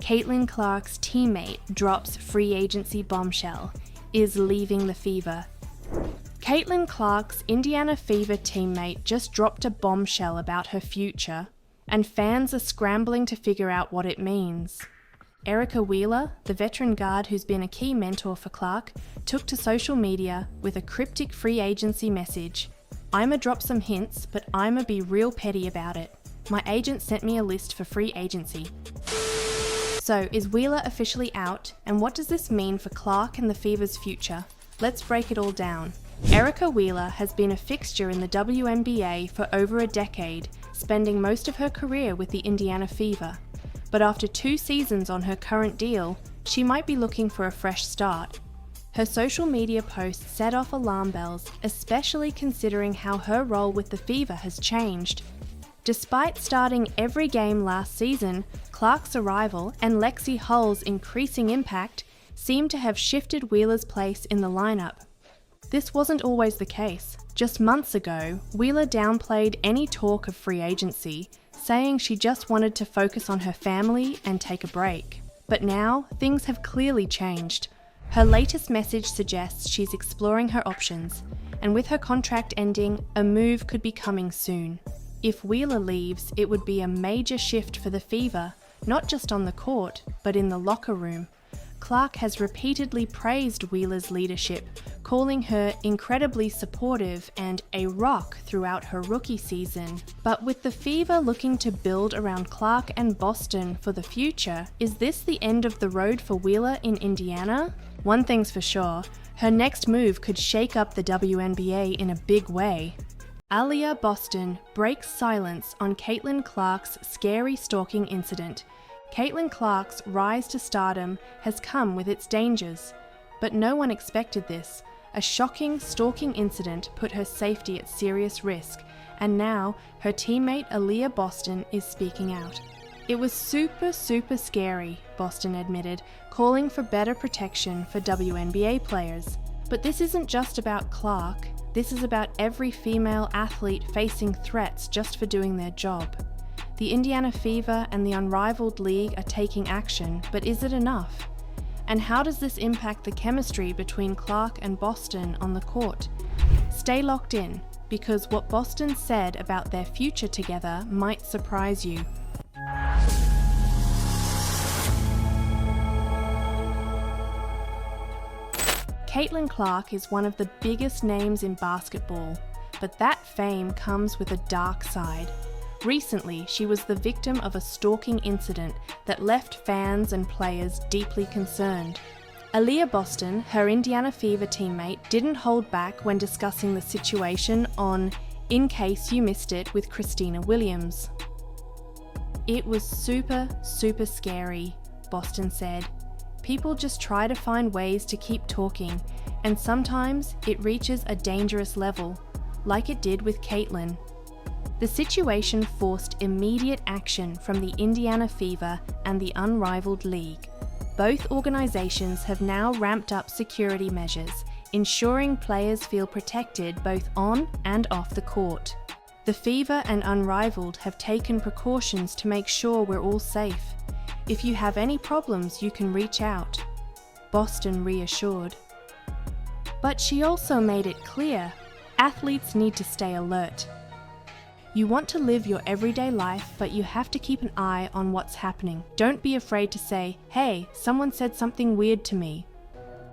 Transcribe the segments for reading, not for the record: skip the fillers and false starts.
Caitlin Clark's teammate drops free agency bombshell, is leaving the Fever. Caitlin Clark's Indiana Fever teammate just dropped a bombshell about her future, and fans are scrambling to figure out what it means. Erica Wheeler, the veteran guard who's been a key mentor for Clark, took to social media with a cryptic free agency message. "I'ma drop some hints, but I'ma be real petty about it. My agent sent me a list for free agency." So, is Wheeler officially out, and what does this mean for Clark and the Fever's future? Let's break it all down. Erica Wheeler has been a fixture in the WNBA for over a decade, spending most of her career with the Indiana Fever. But after 2 seasons on her current deal, she might be looking for a fresh start. Her social media posts set off alarm bells, especially considering how her role with the Fever has changed. Despite starting every game last season, Clark's arrival and Lexi Hull's increasing impact seem to have shifted Wheeler's place in the lineup. This wasn't always the case. Just months ago, Wheeler downplayed any talk of free agency, saying she just wanted to focus on her family and take a break. But now, things have clearly changed. Her latest message suggests she's exploring her options, and with her contract ending, a move could be coming soon. If Wheeler leaves, it would be a major shift for the Fever, not just on the court, but in the locker room. Clark has repeatedly praised Wheeler's leadership, calling her incredibly supportive and a rock throughout her rookie season. But with the Fever looking to build around Clark and Boston for the future, is this the end of the road for Wheeler in Indiana? One thing's for sure, her next move could shake up the WNBA in a big way. Aliyah Boston breaks silence on Caitlin Clark's scary stalking incident. Caitlin Clark's rise to stardom has come with its dangers, but no one expected this. A shocking stalking incident put her safety at serious risk, and now her teammate Aliyah Boston is speaking out. "It was super scary," Boston admitted, calling for better protection for WNBA players. But this isn't just about Clark. This is about every female athlete facing threats just for doing their job. The Indiana Fever and the unrivaled league are taking action, but is it enough? And how does this impact the chemistry between Clark and Boston on the court? Stay locked in, because what Boston said about their future together might surprise you. Caitlin Clark is one of the biggest names in basketball, but that fame comes with a dark side. Recently, she was the victim of a stalking incident that left fans and players deeply concerned. Aliyah Boston, her Indiana Fever teammate, didn't hold back when discussing the situation on In Case You Missed It with Christina Williams. "It was super scary," Boston said. "People just try to find ways to keep talking, and sometimes it reaches a dangerous level, like it did with Caitlin." The situation forced immediate action from the Indiana Fever and the unrivaled league. Both organizations have now ramped up security measures, ensuring players feel protected both on and off the court. The Fever and Unrivaled have taken precautions to make sure we're all safe. "If you have any problems, you can reach out," Boston reassured. But she also made it clear, athletes need to stay alert. "You want to live your everyday life, but you have to keep an eye on what's happening. Don't be afraid to say, 'Hey, someone said something weird to me.'"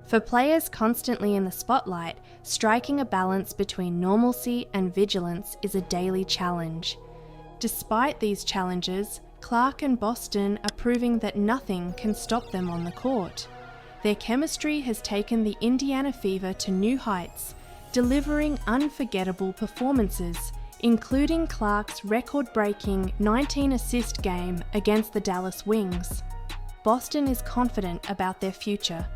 For players constantly in the spotlight, striking a balance between normalcy and vigilance is a daily challenge. Despite these challenges, Clark and Boston are proving that nothing can stop them on the court. Their chemistry has taken the Indiana Fever to new heights, delivering unforgettable performances, including Clark's record-breaking 19-assist game against the Dallas Wings. Boston is confident about their future.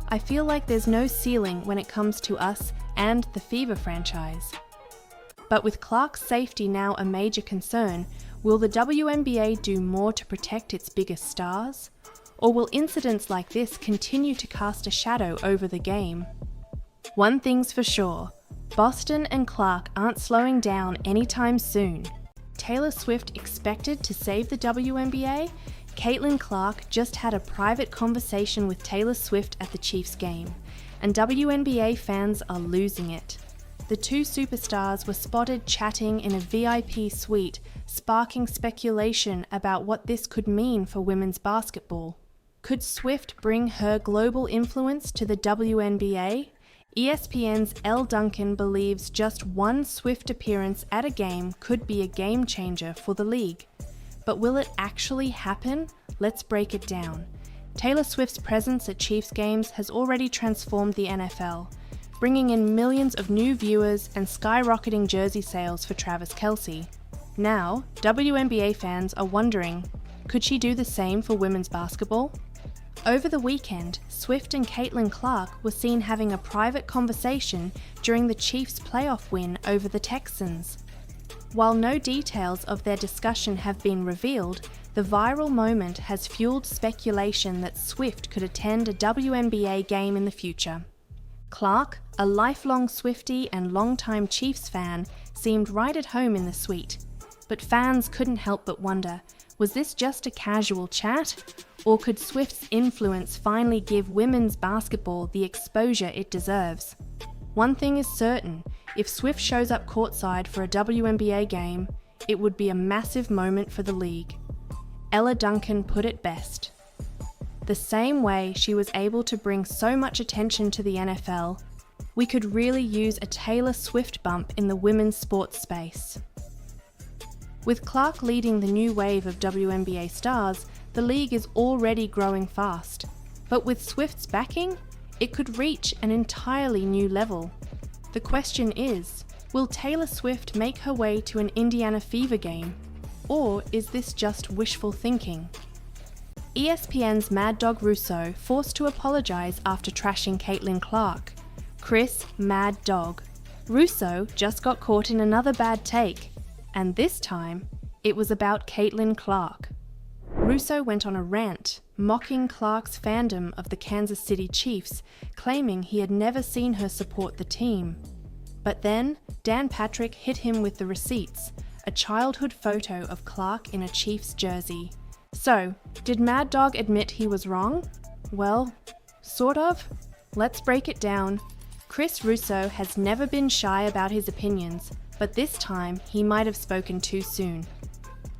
"I feel like there's no ceiling when it comes to us and the Fever franchise." But with Clark's safety now a major concern, will the WNBA do more to protect its biggest stars? Or will incidents like this continue to cast a shadow over the game? One thing's for sure, Boston and Clark aren't slowing down anytime soon. Taylor Swift expected to save the WNBA? Caitlin Clark just had a private conversation with Taylor Swift at the Chiefs game, and WNBA fans are losing it. The two superstars were spotted chatting in a VIP suite, sparking speculation about what this could mean for women's basketball. Could Swift bring her global influence to the WNBA? ESPN's Elle Duncan believes just one Swift appearance at a game could be a game changer for the league. But will it actually happen? Let's break it down. Taylor Swift's presence at Chiefs games has already transformed the NFL, bringing in millions of new viewers and skyrocketing jersey sales for Travis Kelce. Now, WNBA fans are wondering, could she do the same for women's basketball? Over the weekend, Swift and Caitlin Clark were seen having a private conversation during the Chiefs' playoff win over the Texans. While no details of their discussion have been revealed, the viral moment has fueled speculation that Swift could attend a WNBA game in the future. Clark, a lifelong Swiftie and longtime Chiefs fan, seemed right at home in the suite. But fans couldn't help but wonder, was this just a casual chat? Or could Swift's influence finally give women's basketball the exposure it deserves? One thing is certain, if Swift shows up courtside for a WNBA game, it would be a massive moment for the league. Elle Duncan put it best. The same way she was able to bring so much attention to the NFL, we could really use a Taylor Swift bump in the women's sports space. With Clark leading the new wave of WNBA stars, the league is already growing fast. But with Swift's backing, it could reach an entirely new level. The question is, will Taylor Swift make her way to an Indiana Fever game? Or is this just wishful thinking? ESPN's Mad Dog Russo forced to apologise after trashing Caitlin Clark. Chris Mad Dog. Russo just got caught in another bad take, and this time, it was about Caitlin Clark. Russo went on a rant, mocking Clark's fandom of the Kansas City Chiefs, claiming he had never seen her support the team. But then, Dan Patrick hit him with the receipts, a childhood photo of Clark in a Chiefs jersey. So, did Mad Dog admit he was wrong? Well, sort of. Let's break it down. Chris Russo has never been shy about his opinions, but this time he might have spoken too soon.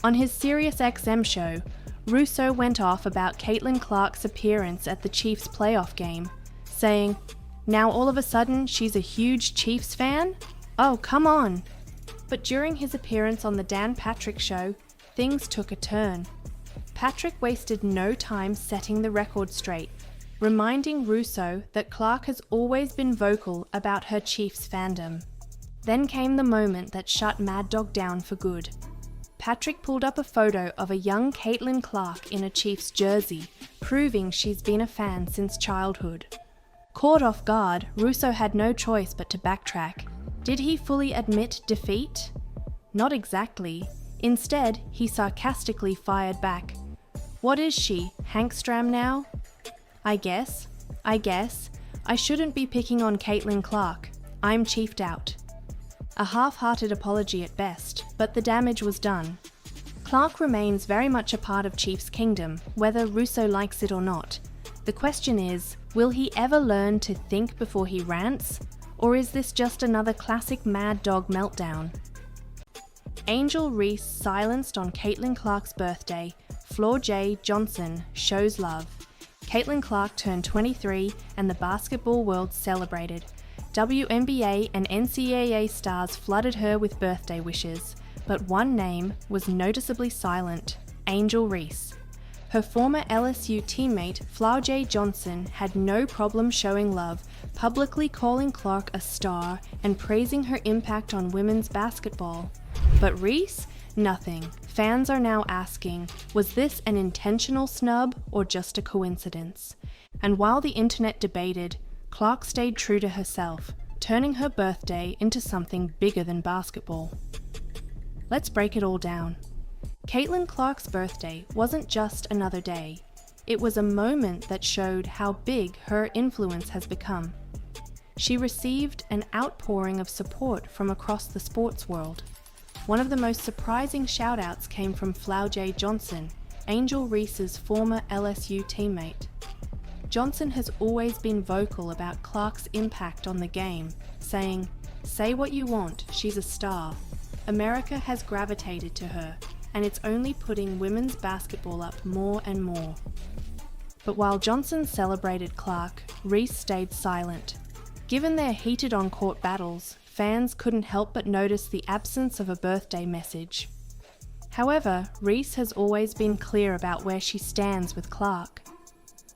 On his SiriusXM show, Russo went off about Caitlin Clark's appearance at the Chiefs' playoff game, saying, "Now all of a sudden she's a huge Chiefs fan? Oh, come on." But during his appearance on the Dan Patrick Show, things took a turn. Patrick wasted no time setting the record straight, reminding Russo that Clark has always been vocal about her Chiefs fandom. Then came the moment that shut Mad Dog down for good. Patrick pulled up a photo of a young Caitlin Clark in a Chiefs jersey, proving she's been a fan since childhood. Caught off guard, Russo had no choice but to backtrack. Did he fully admit defeat? Not exactly. Instead, he sarcastically fired back. "What is she, Hankstram now? I guess. I shouldn't be picking on Caitlin Clark. I'm chiefed out." A half-hearted apology at best, but the damage was done. Clark remains very much a part of Chiefs Kingdom, whether Russo likes it or not. The question is, will he ever learn to think before he rants? Or is this just another classic Mad Dog meltdown? Angel Reese silenced on Caitlin Clark's birthday. Flaw J. Johnson shows love. Caitlin Clark turned 23 and the basketball world celebrated. WNBA and NCAA stars flooded her with birthday wishes, but one name was noticeably silent: Angel Reese. Her former LSU teammate Flaw J. Johnson had no problem showing love, publicly calling Clark a star and praising her impact on women's basketball. But Reese? Nothing. Fans are now asking, was this an intentional snub or just a coincidence? And while the internet debated, Clark stayed true to herself, turning her birthday into something bigger than basketball. Let's break it all down. Caitlin Clark's birthday wasn't just another day. It was a moment that showed how big her influence has become. She received an outpouring of support from across the sports world. One of the most surprising shout-outs came from Flaw J. Johnson, Angel Reese's former LSU teammate. Johnson has always been vocal about Clark's impact on the game, saying, "Say what you want, she's a star. America has gravitated to her, and it's only putting women's basketball up more and more." But while Johnson celebrated Clark, Reese stayed silent. Given their heated on-court battles, fans couldn't help but notice the absence of a birthday message. However, Reese has always been clear about where she stands with Clark.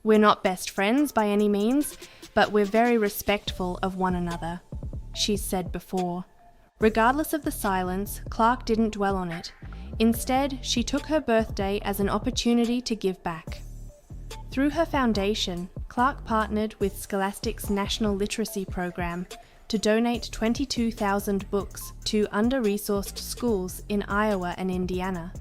"We're not best friends by any means, but we're very respectful of one another," she's said before. Regardless of the silence, Clark didn't dwell on it. Instead, she took her birthday as an opportunity to give back. Through her foundation, Clark partnered with Scholastic's National Literacy Program to donate 22,000 books to under-resourced schools in Iowa and Indiana.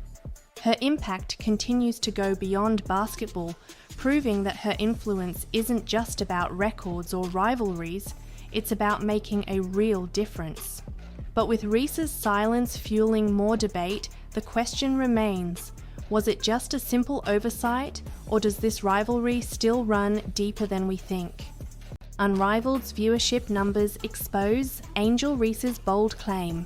Her impact continues to go beyond basketball, proving that her influence isn't just about records or rivalries, it's about making a real difference. But with Reese's silence fueling more debate, the question remains, was it just a simple oversight, or does this rivalry still run deeper than we think? Unrivaled's viewership numbers expose Angel Reese's bold claim.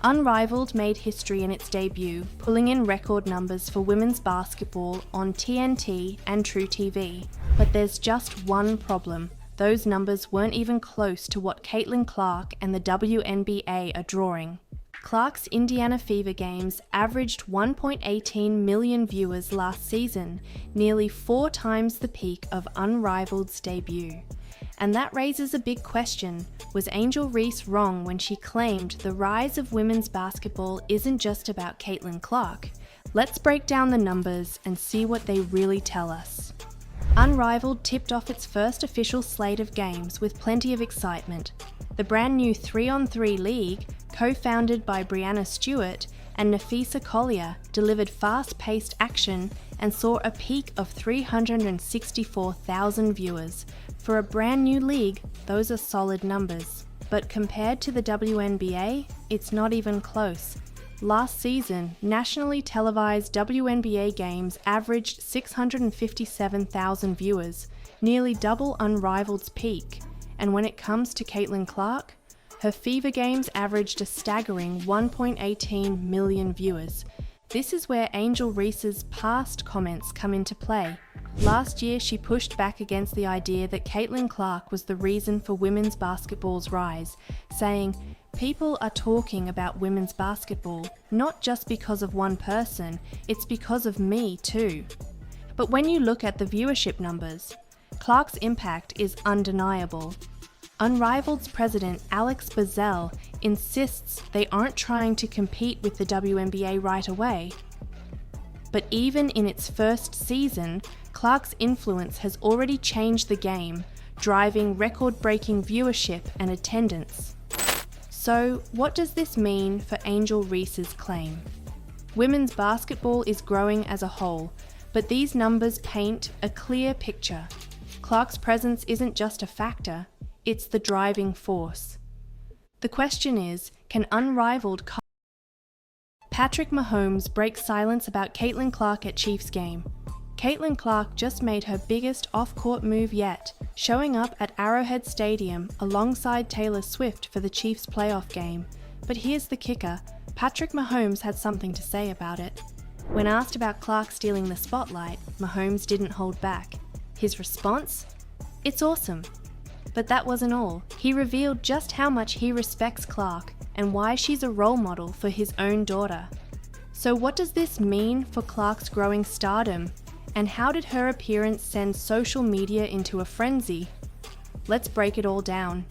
Unrivaled made history in its debut, pulling in record numbers for women's basketball on TNT and True TV. But there's just one problem. Those numbers weren't even close to what Caitlin Clark and the WNBA are drawing. Clark's Indiana Fever games averaged 1.18 million viewers last season, nearly 4 times the peak of Unrivaled's debut. And that raises a big question. Was Angel Reese wrong when she claimed the rise of women's basketball isn't just about Caitlin Clark? Let's break down the numbers and see what they really tell us. Unrivaled tipped off its first official slate of games with plenty of excitement. The brand new 3-on-3 league, co-founded by Brianna Stewart and Nafisa Collier, delivered fast-paced action and saw a peak of 364,000 viewers. For a brand new league, those are solid numbers. But compared to the WNBA, it's not even close. Last season, nationally televised WNBA games averaged 657,000 viewers, nearly double Unrivaled's peak. And when it comes to Caitlin Clark, her Fever games averaged a staggering 1.18 million viewers. This is where Angel Reese's past comments come into play. Last year, she pushed back against the idea that Caitlin Clark was the reason for women's basketball's rise, saying, "People are talking about women's basketball, not just because of one person, it's because of me too." But when you look at the viewership numbers, Clark's impact is undeniable. Unrivaled's president Alex Bazell insists they aren't trying to compete with the WNBA right away. But even in its first season, Clark's influence has already changed the game, driving record-breaking viewership and attendance. So, what does this mean for Angel Reese's claim? Women's basketball is growing as a whole, but these numbers paint a clear picture. Clark's presence isn't just a factor, it's the driving force. The question is, can Unrivaled Patrick Mahomes break silence about Caitlin Clark at Chiefs game? Caitlin Clark just made her biggest off-court move yet, showing up at Arrowhead Stadium alongside Taylor Swift for the Chiefs playoff game. But here's the kicker, Patrick Mahomes had something to say about it. When asked about Clark stealing the spotlight, Mahomes didn't hold back. His response? "It's awesome." But that wasn't all. He revealed just how much he respects Clark and why she's a role model for his own daughter. So what does this mean for Clark's growing stardom? And how did her appearance send social media into a frenzy? Let's break it all down.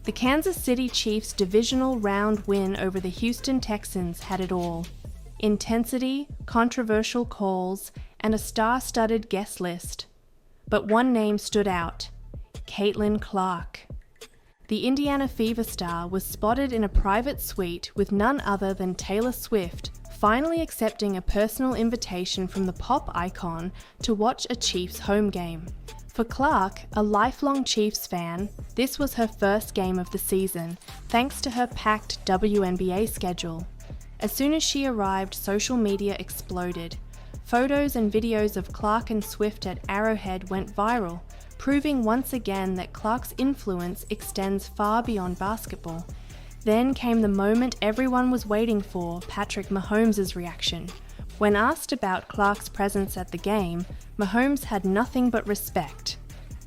The Kansas City Chiefs' divisional round win over the Houston Texans had it all. Intensity, controversial calls, and a star-studded guest list. But one name stood out: Caitlin Clark. The Indiana Fever star was spotted in a private suite with none other than Taylor Swift, finally accepting a personal invitation from the pop icon to watch a Chiefs home game. For Clark, a lifelong Chiefs fan, this was her first game of the season, thanks to her packed WNBA schedule. As soon as she arrived, social media exploded. Photos and videos of Clark and Swift at Arrowhead went viral, proving once again that Clark's influence extends far beyond basketball. Then came the moment everyone was waiting for, Patrick Mahomes' reaction. When asked about Clark's presence at the game, Mahomes had nothing but respect.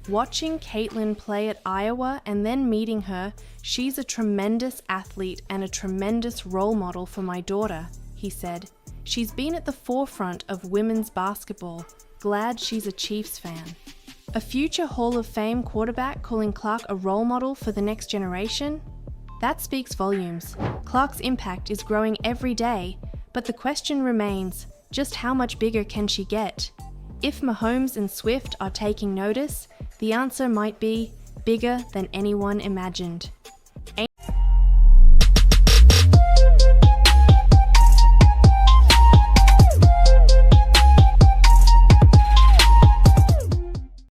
Watching Caitlin play at Iowa and then meeting her, she's a tremendous athlete and a tremendous role model for my daughter, he said. She's been at the forefront of women's basketball. Glad she's a Chiefs fan. A future Hall of Fame quarterback calling Clark a role model for the next generation? That speaks volumes. Clark's impact is growing every day, but the question remains, just how much bigger can she get? If Mahomes and Swift are taking notice, the answer might be bigger than anyone imagined.